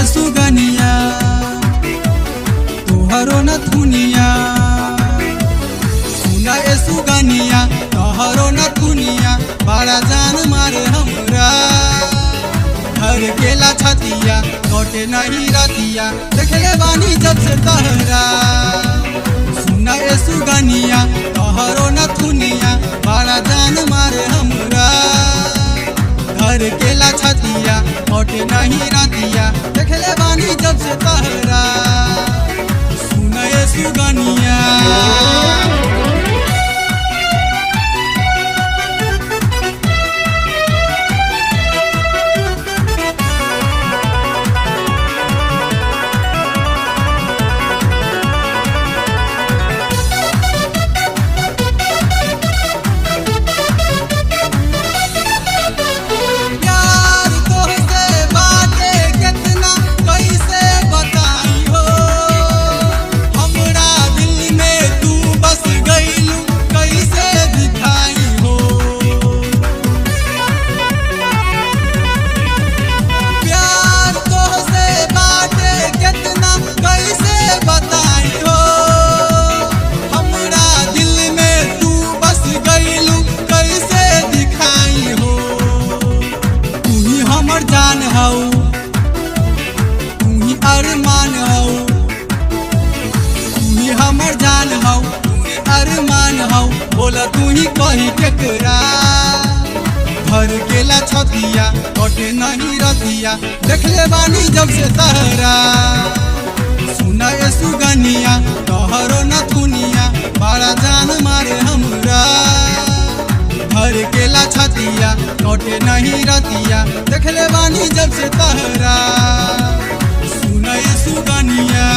ये सुगनिया तोहरो न थुनिया, सुना ये सुगनिया तोहरो न थुनिया, बड़ा जान मारे हमरा घर केला छतिया कटे नहीं रतिया, देखले बानी जब से तहरा। सुना ये सुगनिया तोहरो न थुनिया, बड़ा जान मारे हमरा घर केला छतिया कटे नहीं रतिया, देखले बानी जब से तहरा। सुना ये सुगनिया जान हौ, तू ही अरमान हौ, तू ही हमर जान हौ, तू ही अरमान हौ, बोला तू ही कही केकरा घर केला छतिया कटे नहीं रतिया, देखले बानी जब से तहरा। सुना ये सुगनिया तोहरो न थुनिया, बड़ा जान मारे हमरा घर केला छतिया कटे नहीं रतिया, देखले बानी जब से तहरा। सुना ये सुगनिया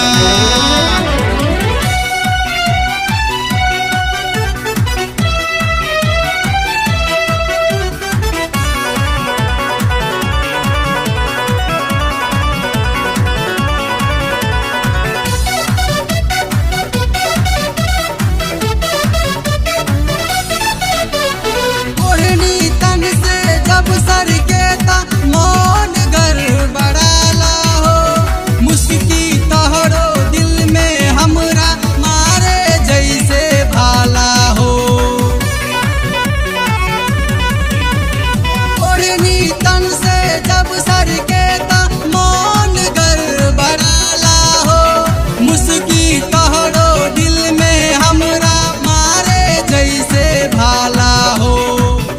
सर के ता मौन घर बड़ाला हो, मुस्की तोहरो दिल में हमरा मारे जैसे भाला हो। ओढ़नी तन से जब सर के ता मौन घर बड़ाला हो, मुस्की तोहरो दिल में हमरा मारे जैसे भाला हो।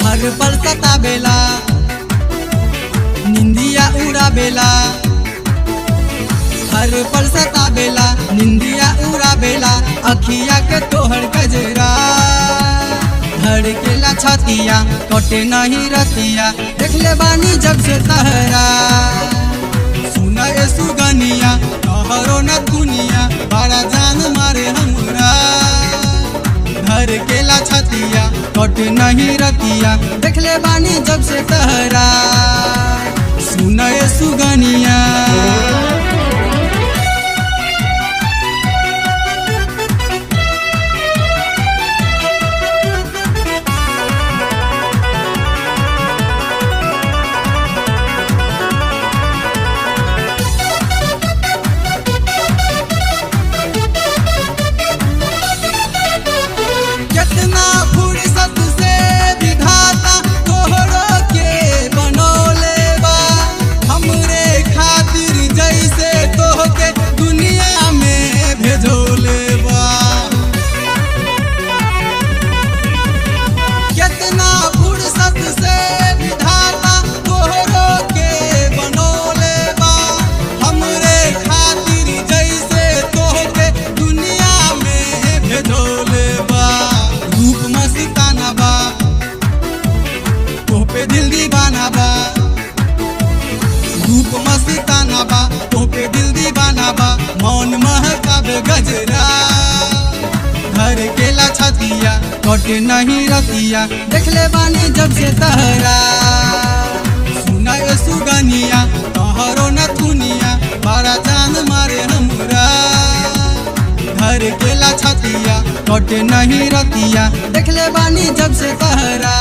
हर पल सताबेला निंदिया उड़ा बेला, हर पल सताबेला निंदिया उड़ा बेला, अखिया के तोहर गजरा घर केला छतिया कटे नहीं रतिया, देखले बानी जब से तहरा। सुना ये सुगनिया तोहरो न थुनिया, बड़ा जान मारे हमरा घर केला छतिया कटे नहीं रतिया, देखले बानी जब से तहरा। सुना ये सुगनिया कितना फुर्सत से विधाता तोहरो के बनौले बा, हमरे खातिर जैसे तोहके दुनिया में भेजोले बा। कितना फुर्सत से विधाता तोहरो के बनौले बा, हमरे खातिर जैसे तोहके दुनिया में भेजोले बा। रूप मस्ताना बा तोह पे दिल दीवाना बा, रूप मस्ताना बा तोह पे दिल दीवाना बा, मौन महकाबे गजरा घर केला छतिया कटे नहीं रतिया, देखले बानी जब से तहरा। सुना ये सुगनिया तोहरो न थुनिया, बड़ा जान मारे हमरा घर केला छतिया कटे नहीं रतिया, देखले बानी जब से तहरा।